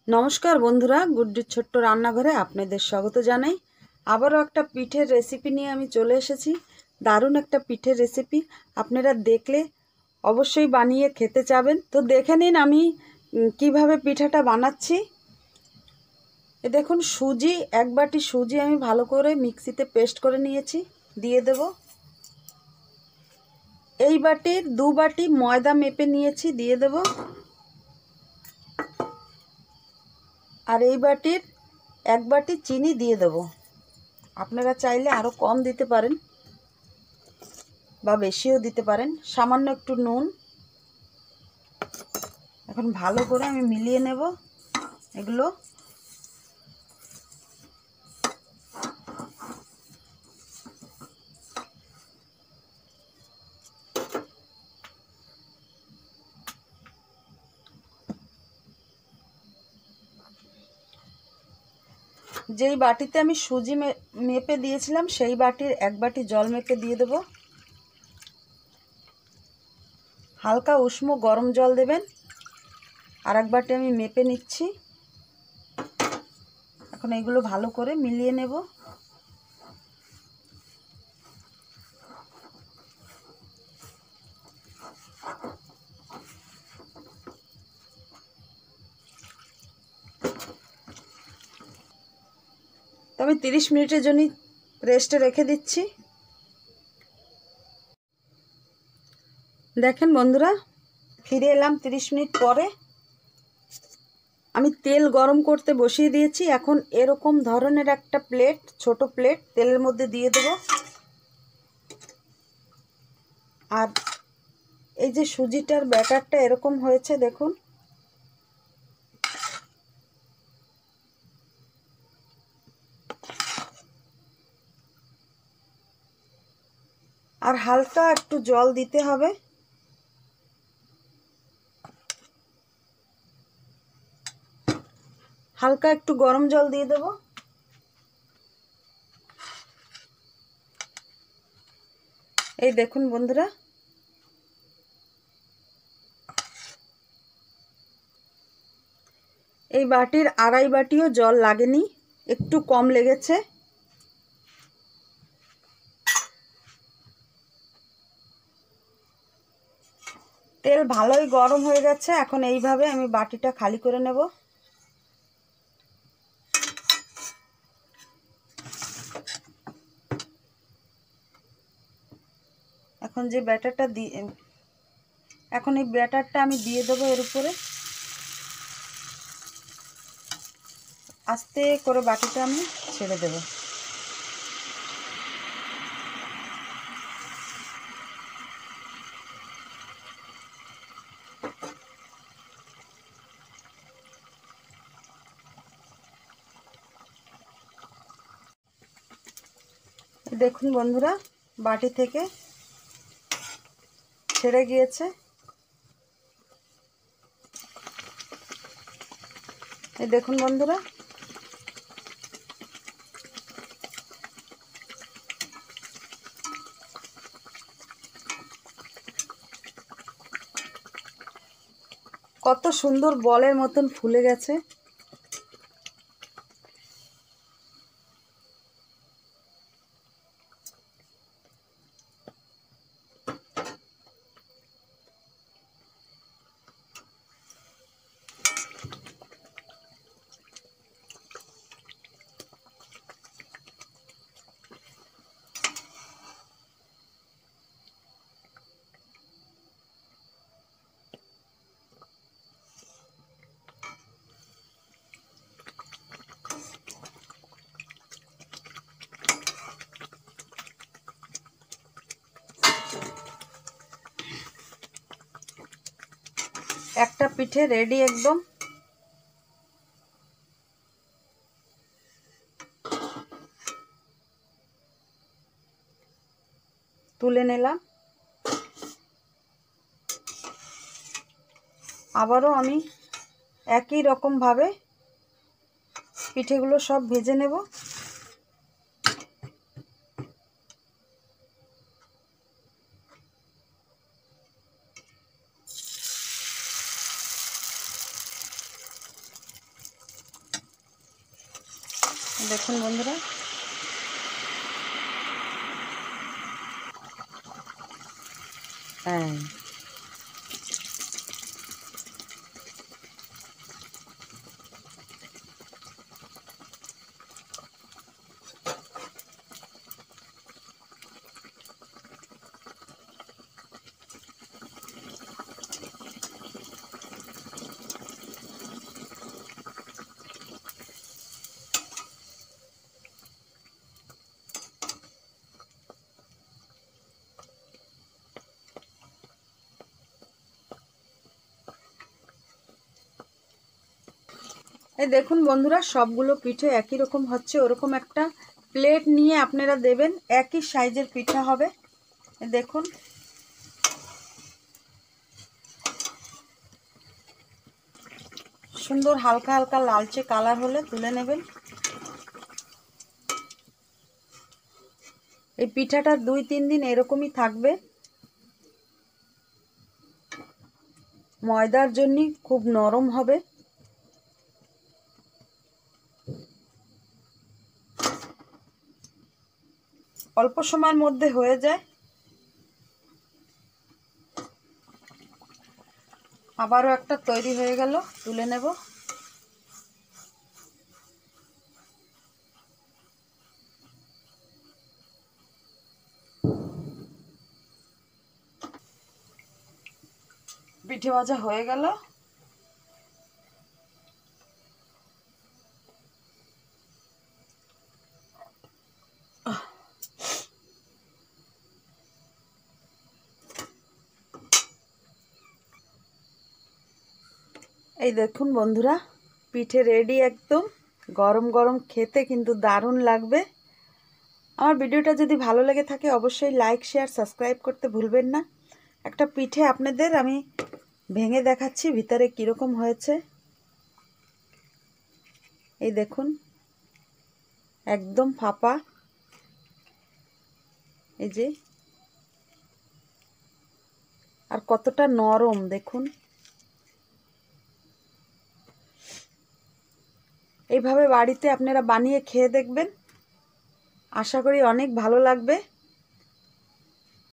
নমস্কার বন্ধুরা, গুড্ডির ছোট্ট রান্নাঘরে আপনাদের স্বাগত জানাই। আবারও একটা পিঠের রেসিপি নিয়ে আমি চলে এসেছি। দারুণ একটা পিঠের রেসিপি, আপনারা দেখলে অবশ্যই বানিয়ে খেতে চাবেন। তো দেখে নিন আমি কিভাবে পিঠাটা বানাচ্ছি। এ দেখুন, সুজি, এক বাটি সুজি আমি ভালো করে মিক্সিতে পেস্ট করে নিয়েছি, দিয়ে দেব। এই বাটির 2 বাটি ময়দা মেপে নিয়েছি, দিয়ে দেব। আর এই বাটির 1 বাটি চিনি দিয়ে দেব। আপনারা চাইলে আরও কম দিতে পারেন বা বেশিও দিতে পারেন। সামান্য একটু নুন। এখন ভালো করে আমি মিলিয়ে নেব এগুলো। যেই বাটিতে আমি সুজি মেপে দিয়েছিলাম সেই বাটির 1 বাটি জল মেপে দিয়ে দেব। হালকা উষ্ণ গরম জল দেবেন। আর 1 বাটি আমি মেপে নিচ্ছি। এখন এগুলো ভালো করে মিলিয়ে নেব। তো আমি 30 মিনিটের জন্য রেস্টে রেখে দিচ্ছি। দেখেন বন্ধুরা, ফিরে এলাম 30 মিনিট পরে। আমি তেল গরম করতে বসিয়ে দিয়েছি। এখন এরকম ধরনের একটা প্লেট, ছোট প্লেট, তেলের মধ্যে দিয়ে দেব। আর এই যে সুজিটার ব্যাটারটা এরকম হয়েছে দেখুন। আর হালকা একটু জল দিতে হবে। হালকা একটু গরম জল দিয়ে দেব। এই দেখুন বন্ধুরা, এই বাটির 2.5 বাটিও জল লাগেনি, একটু কম লেগেছে। তেল ভালোই গরম হয়ে গেছে। এখন এইভাবে আমি বাটিটা খালি করে নেব। এখন যে ব্যাটারটা এখন এই ব্যাটারটা আমি দিয়ে দেবো এর উপরে। আস্তে করে বাটিটা আমি ছেড়ে দেব। দেখুন বন্ধুরা, বাটি থেকে ছেড়ে গিয়েছে। এই দেখুন বন্ধুরা, কত সুন্দর বলের মতন ফুলে গেছে। একটা পিঠে রেডি একদম। তুলে নিলাম। আবারও আমি একই রকম ভাবে পিঠেগুলো সব ভেজে নেব। দেখুন বন্ধুরা, হ্যাঁ এই দেখুন বন্ধুরা, সবগুলো পিঠে একই রকম হচ্ছে। ওরকম একটা প্লেট নিয়ে আপনারা দেবেন, একই সাইজের পিঠা হবে। দেখুন সুন্দর হালকা হালকা লালচে কালার হলে তুলে নেবেন। এই পিঠাটা 2-3 দিন এরকমই থাকবে। ময়দার জন্য খুব নরম হবে। অল্প সময়ের মধ্যে হয়ে যায়। আবারও একটা তৈরি হয়ে গেল, তুলে নেব। পিঠে ভাজা হয়ে গেল। এই দেখুন বন্ধুরা, পিঠে রেডি একদম। গরম গরম খেতে কিন্তু দারুণ লাগবে। আমার ভিডিওটা যদি ভালো লেগে থাকে অবশ্যই লাইক, শেয়ার, সাবস্ক্রাইব করতে ভুলবেন না। একটা পিঠে আপনাদের আমি ভেঙে দেখাচ্ছি ভিতরে কীরকম হয়েছে। এই দেখুন একদম ফাঁপা। এই যে, আর কতটা নরম দেখুন। এইভাবে বাড়িতে আপনারা বানিয়ে খেয়ে দেখবেন, আশা করি অনেক ভালো লাগবে।